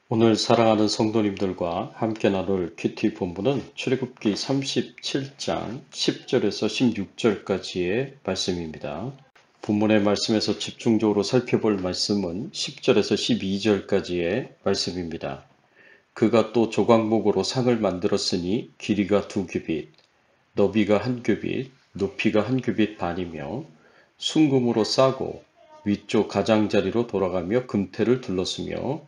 오늘 사랑하는 성도님들과 함께 나눌 큐티 본문은 출애굽기 37장 10절에서 16절까지의 말씀입니다. 본문의 말씀에서 집중적으로 살펴볼 말씀은 10절에서 12절까지의 말씀입니다. 그가 또 조각목으로 상을 만들었으니 길이가 2규빗, 너비가 1규빗, 높이가 1규빗 반이며 순금으로 싸고 위쪽 가장자리로 돌아가며 금테를 둘렀으며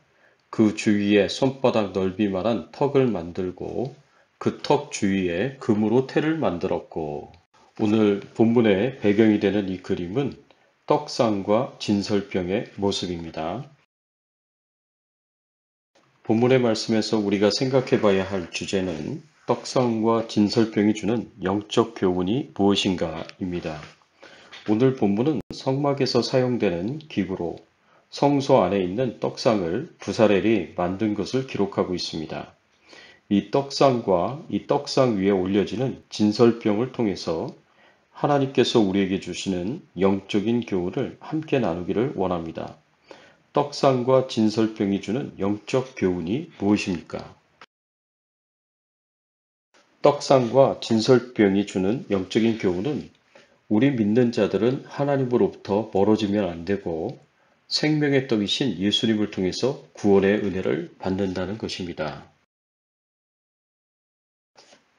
그 주위에 손바닥 넓이만한 턱을 만들고 그 턱 주위에 금으로 테를 만들었고. 오늘 본문의 배경이 되는 이 그림은 떡상과 진설병의 모습입니다. 본문의 말씀에서 우리가 생각해 봐야 할 주제는 떡상과 진설병이 주는 영적 교훈이 무엇인가입니다. 오늘 본문은 성막에서 사용되는 기구로 성소 안에 있는 떡상을 부사렐이 만든 것을 기록하고 있습니다. 이 떡상과 이 떡상 위에 올려지는 진설병을 통해서 하나님께서 우리에게 주시는 영적인 교훈을 함께 나누기를 원합니다. 떡상과 진설병이 주는 영적 교훈이 무엇입니까? 떡상과 진설병이 주는 영적인 교훈은 우리 믿는 자들은 하나님으로부터 멀어지면 안 되고 생명의 떡이신 예수님을 통해서 구원의 은혜를 받는다는 것입니다.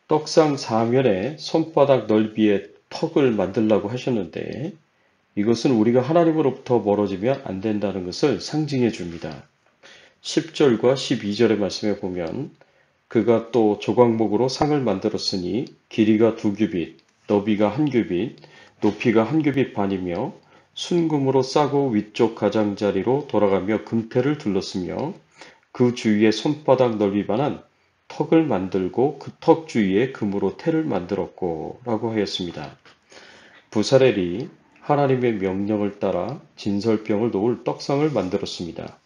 떡상 사면에 손바닥 넓이의 턱을 만들라고 하셨는데 이것은 우리가 하나님으로부터 멀어지면 안 된다는 것을 상징해 줍니다. 10절과 12절의 말씀에 보면 그가 또 조각목으로 상을 만들었으니 길이가 2규빗, 너비가 1규빗, 높이가 1규빗 반이며 순금으로 싸고 위쪽 가장자리로 돌아가며 금테를 둘렀으며 그 주위에 손바닥 넓이만한 턱을 만들고 그 턱 주위에 금으로 테를 만들었고 라고 하였습니다. 부사렐이 하나님의 명령을 따라 진설병을 놓을 떡상을 만들었습니다.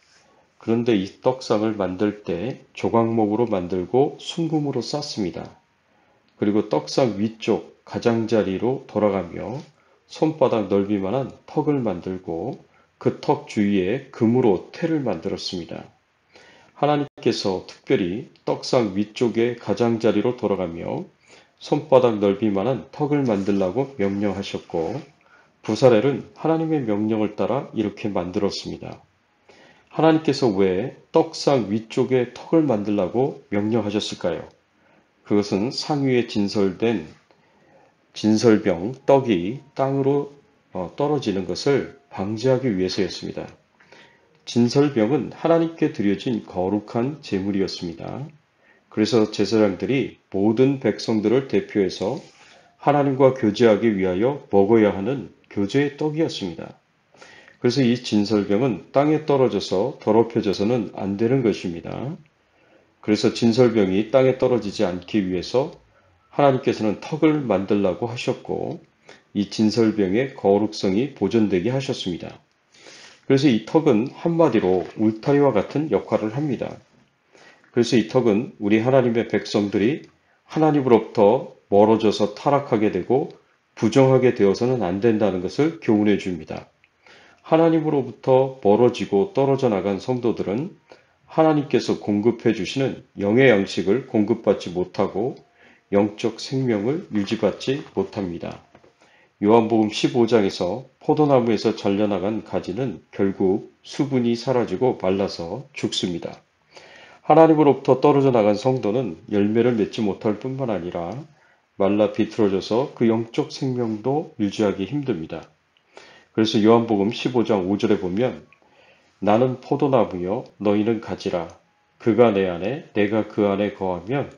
그런데 이 떡상을 만들 때 조각목으로 만들고 순금으로 쌌습니다. 그리고 떡상 위쪽 가장자리로 돌아가며 손바닥 넓이만한 턱을 만들고 그 턱 주위에 금으로 테를 만들었습니다. 하나님께서 특별히 떡상 위쪽의 가장자리로 돌아가며 손바닥 넓이만한 턱을 만들라고 명령하셨고 부사렐은 하나님의 명령을 따라 이렇게 만들었습니다. 하나님께서 왜 떡상 위쪽에 턱을 만들라고 명령하셨을까요? 그것은 상위에 진설된 진설병, 떡이 땅으로 떨어지는 것을 방지하기 위해서였습니다. 진설병은 하나님께 드려진 거룩한 제물이었습니다. 그래서 제사장들이 모든 백성들을 대표해서 하나님과 교제하기 위하여 먹어야 하는 교제의 떡이었습니다. 그래서 이 진설병은 땅에 떨어져서 더럽혀져서는 안 되는 것입니다. 그래서 진설병이 땅에 떨어지지 않기 위해서 하나님께서는 턱을 만들라고 하셨고 이 진설병의 거룩성이 보존되게 하셨습니다. 그래서 이 턱은 한마디로 울타리와 같은 역할을 합니다. 그래서 이 턱은 우리 하나님의 백성들이 하나님으로부터 멀어져서 타락하게 되고 부정하게 되어서는 안 된다는 것을 교훈해 줍니다. 하나님으로부터 멀어지고 떨어져 나간 성도들은 하나님께서 공급해 주시는 영의 양식을 공급받지 못하고 영적 생명을 유지받지 못합니다. 요한복음 15장에서 포도나무에서 잘려나간 가지는 결국 수분이 사라지고 말라서 죽습니다. 하나님으로부터 떨어져 나간 성도는 열매를 맺지 못할 뿐만 아니라 말라 비틀어져서 그 영적 생명도 유지하기 힘듭니다. 그래서 요한복음 15장 5절에 보면 나는 포도나무요 너희는 가지라. 그가 내 안에 내가 그 안에 거하면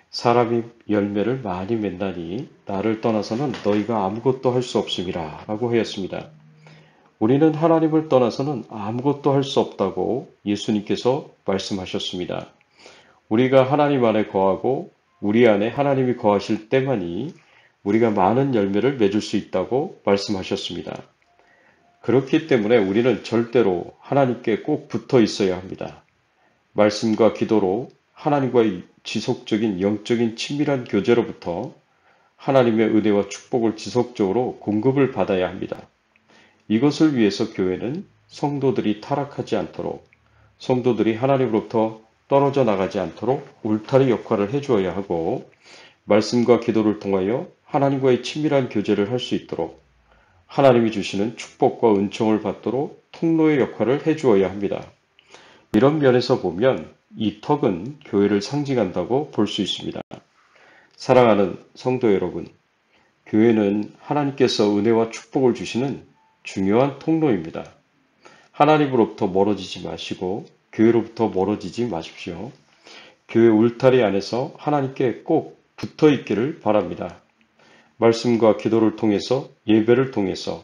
사람이 열매를 많이 맺나니 나를 떠나서는 너희가 아무것도 할 수 없음이라 라고 하였습니다. 우리는 하나님을 떠나서는 아무것도 할 수 없다고 예수님께서 말씀하셨습니다. 우리가 하나님 안에 거하고 우리 안에 하나님이 거하실 때만이 우리가 많은 열매를 맺을 수 있다고 말씀하셨습니다. 그렇기 때문에 우리는 절대로 하나님께 꼭 붙어 있어야 합니다. 말씀과 기도로 하나님과의 지속적인 영적인 친밀한 교제로부터 하나님의 은혜와 축복을 지속적으로 공급을 받아야 합니다. 이것을 위해서 교회는 성도들이 타락하지 않도록, 성도들이 하나님으로부터 떨어져 나가지 않도록 울타리 역할을 해주어야 하고, 말씀과 기도를 통하여 하나님과의 친밀한 교제를 할 수 있도록 하나님이 주시는 축복과 은총을 받도록 통로의 역할을 해주어야 합니다. 이런 면에서 보면 이 턱은 교회를 상징한다고 볼 수 있습니다. 사랑하는 성도 여러분, 교회는 하나님께서 은혜와 축복을 주시는 중요한 통로입니다. 하나님으로부터 멀어지지 마시고 교회로부터 멀어지지 마십시오. 교회 울타리 안에서 하나님께 꼭 붙어 있기를 바랍니다. 말씀과 기도를 통해서 예배를 통해서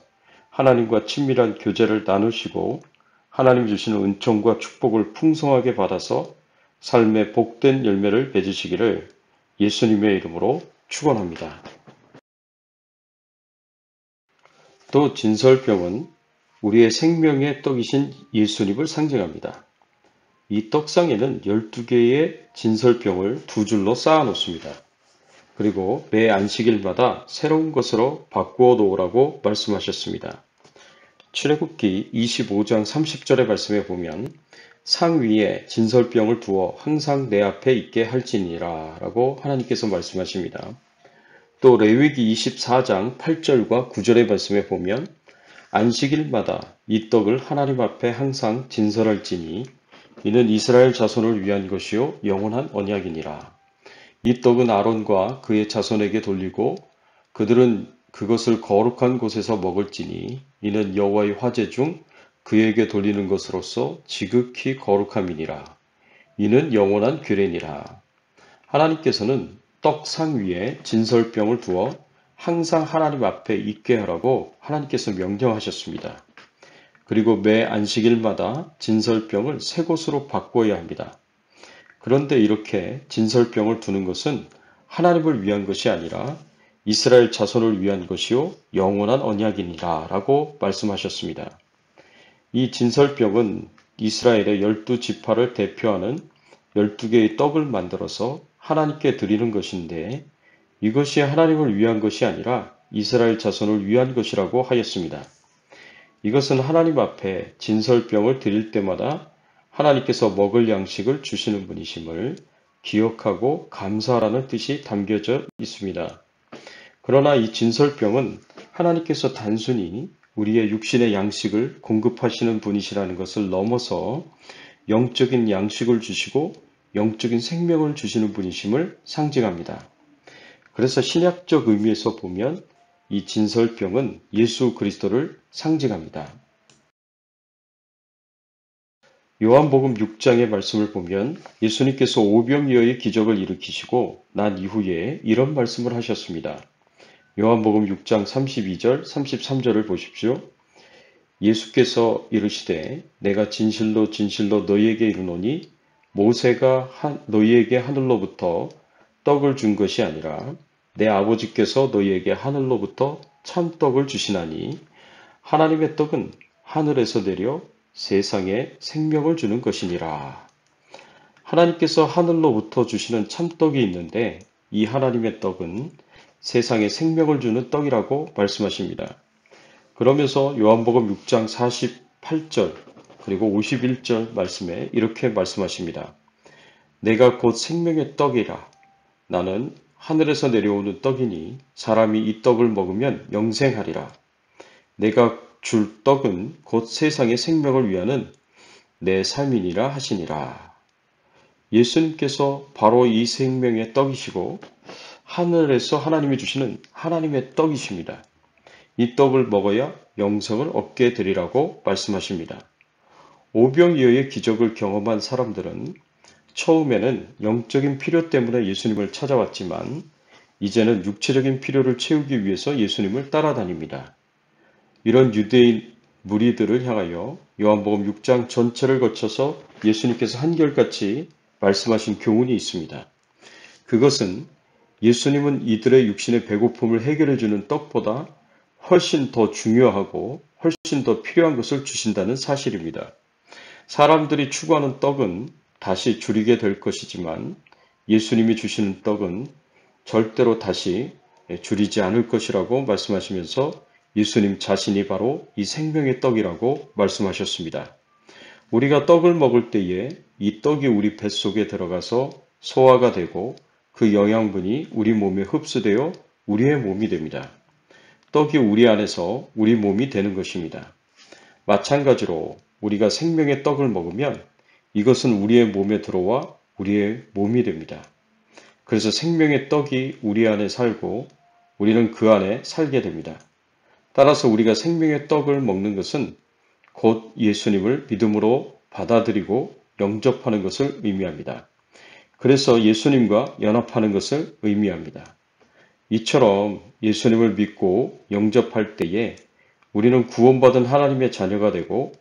하나님과 친밀한 교제를 나누시고 하나님 주시는 은총과 축복을 풍성하게 받아서 삶의 복된 열매를 맺으시기를 예수님의 이름으로 축원합니다. 또 진설병은 우리의 생명의 떡이신 예수님을 상징합니다. 이 떡상에는 12개의 진설병을 두 줄로 쌓아 놓습니다. 그리고 매 안식일마다 새로운 것으로 바꾸어 놓으라고 말씀하셨습니다. 출애굽기 25장 30절의 말씀에 보면 상 위에 진설병을 두어 항상 내 앞에 있게 할지니라 라고 하나님께서 말씀하십니다. 또 레위기 24장 8절과 9절의 말씀에 보면 안식일마다 이 떡을 하나님 앞에 항상 진설할지니 이는 이스라엘 자손을 위한 것이요 영원한 언약이니라. 이 떡은 아론과 그의 자손에게 돌리고 그들은 그것을 거룩한 곳에서 먹을지니 이는 여호와의 화제 중 그에게 돌리는 것으로서 지극히 거룩함이니라. 이는 영원한 규례니라. 하나님께서는 떡상 위에 진설병을 두어 항상 하나님 앞에 있게 하라고 하나님께서 명령하셨습니다. 그리고 매 안식일마다 진설병을 새 곳으로 바꾸어야 합니다. 그런데 이렇게 진설병을 두는 것은 하나님을 위한 것이 아니라 이스라엘 자손을 위한 것이요 영원한 언약이니라 라고 말씀하셨습니다. 이 진설병은 이스라엘의 12지파를 대표하는 12개의 떡을 만들어서 하나님께 드리는 것인데 이것이 하나님을 위한 것이 아니라 이스라엘 자손을 위한 것이라고 하였습니다. 이것은 하나님 앞에 진설병을 드릴 때마다 하나님께서 먹을 양식을 주시는 분이심을 기억하고 감사하라는 뜻이 담겨져 있습니다. 그러나 이 진설병은 하나님께서 단순히 우리의 육신의 양식을 공급하시는 분이시라는 것을 넘어서 영적인 양식을 주시고 영적인 생명을 주시는 분이심을 상징합니다. 그래서 신약적 의미에서 보면 이 진설병은 예수 그리스도를 상징합니다. 요한복음 6장의 말씀을 보면 예수님께서 오병이어의 기적을 일으키시고 난 이후에 이런 말씀을 하셨습니다. 요한복음 6장 32절, 33절을 보십시오. 예수께서 이르시되 내가 진실로 진실로 너희에게 이르노니 모세가 너희에게 하늘로부터 떡을 준 것이 아니라 내 아버지께서 너희에게 하늘로부터 참떡을 주시나니 하나님의 떡은 하늘에서 내려 세상에 생명을 주는 것이니라. 하나님께서 하늘로부터 주시는 참떡이 있는데 이 하나님의 떡은 세상에 생명을 주는 떡이라고 말씀하십니다. 그러면서 요한복음 6장 48절 그리고 51절 말씀에 이렇게 말씀하십니다. 내가 곧 생명의 떡이라. 나는 하늘에서 내려오는 떡이니 사람이 이 떡을 먹으면 영생하리라. 내가 줄 떡은 곧 세상의 생명을 위하는 내 삶이니라 하시니라. 예수님께서 바로 이 생명의 떡이시고 하늘에서 하나님이 주시는 하나님의 떡이십니다. 이 떡을 먹어야 영생을 얻게 되리라고 말씀하십니다. 오병이어의 기적을 경험한 사람들은 처음에는 영적인 필요 때문에 예수님을 찾아왔지만 이제는 육체적인 필요를 채우기 위해서 예수님을 따라다닙니다. 이런 유대인 무리들을 향하여 요한복음 6장 전체를 거쳐서 예수님께서 한결같이 말씀하신 교훈이 있습니다. 그것은 예수님은 이들의 육신의 배고픔을 해결해 주는 떡보다 훨씬 더 중요하고 훨씬 더 필요한 것을 주신다는 사실입니다. 사람들이 추구하는 떡은 다시 줄이게 될 것이지만 예수님이 주시는 떡은 절대로 다시 줄이지 않을 것이라고 말씀하시면서 예수님 자신이 바로 이 생명의 떡이라고 말씀하셨습니다. 우리가 떡을 먹을 때에 이 떡이 우리 뱃속에 들어가서 소화가 되고 그 영양분이 우리 몸에 흡수되어 우리의 몸이 됩니다. 떡이 우리 안에서 우리 몸이 되는 것입니다. 마찬가지로 우리가 생명의 떡을 먹으면 이것은 우리의 몸에 들어와 우리의 몸이 됩니다. 그래서 생명의 떡이 우리 안에 살고 우리는 그 안에 살게 됩니다. 따라서 우리가 생명의 떡을 먹는 것은 곧 예수님을 믿음으로 받아들이고 영접하는 것을 의미합니다. 그래서 예수님과 연합하는 것을 의미합니다. 이처럼 예수님을 믿고 영접할 때에 우리는 구원받은 하나님의 자녀가 되고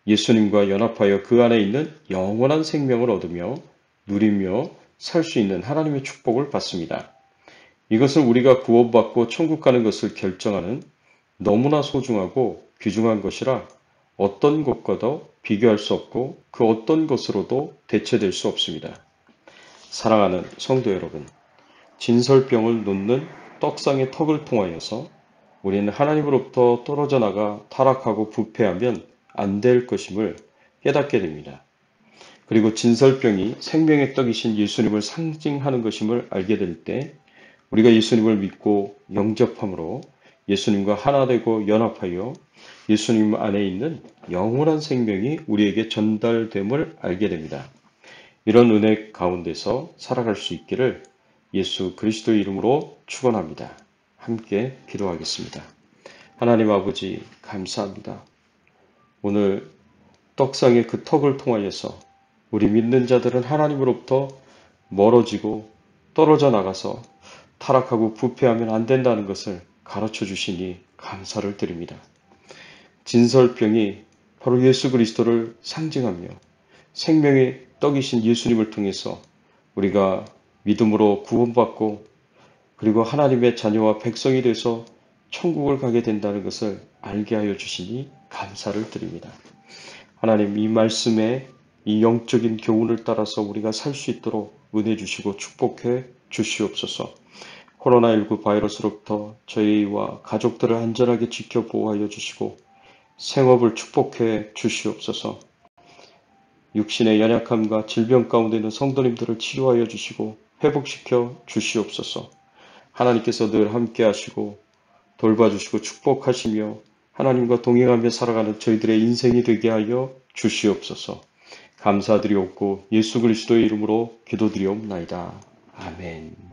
예수님과 연합하여 그 안에 있는 영원한 생명을 얻으며 누리며 살 수 있는 하나님의 축복을 받습니다. 이것은 우리가 구원받고 천국 가는 것을 결정하는 너무나 소중하고 귀중한 것이라 어떤 것과도 비교할 수 없고 그 어떤 것으로도 대체될 수 없습니다. 사랑하는 성도 여러분, 진설병을 놓는 떡상의 턱을 통하여서 우리는 하나님으로부터 떨어져 나가 타락하고 부패하면 안 될 것임을 깨닫게 됩니다. 그리고 진설병이 생명의 떡이신 예수님을 상징하는 것임을 알게 될 때 우리가 예수님을 믿고 영접함으로 예수님과 하나 되고 연합하여 예수님 안에 있는 영원한 생명이 우리에게 전달됨을 알게 됩니다. 이런 은혜 가운데서 살아갈 수 있기를 예수 그리스도의 이름으로 축원합니다. 함께 기도하겠습니다. 하나님 아버지 감사합니다. 오늘 떡상의 그 턱을 통하여서 우리 믿는 자들은 하나님으로부터 멀어지고 떨어져 나가서 타락하고 부패하면 안 된다는 것을 가르쳐 주시니 감사를 드립니다. 진설병이 바로 예수 그리스도를 상징하며 생명의 떡이신 예수님을 통해서 우리가 믿음으로 구원받고 그리고 하나님의 자녀와 백성이 돼서 천국을 가게 된다는 것을 알게 하여 주시니 감사를 드립니다. 하나님 이 말씀에 이 영적인 교훈을 따라서 우리가 살 수 있도록 은혜 주시고 축복해 주시옵소서. 코로나19 바이러스로부터 저희와 가족들을 안전하게 지켜 보호하여 주시고 생업을 축복해 주시옵소서. 육신의 연약함과 질병 가운데 있는 성도님들을 치료하여 주시고 회복시켜 주시옵소서. 하나님께서 늘 함께 하시고 돌봐주시고 축복하시며 하나님과 동행하며 살아가는 저희들의 인생이 되게 하여 주시옵소서. 감사드리옵고 예수 그리스도의 이름으로 기도드리옵나이다. 아멘.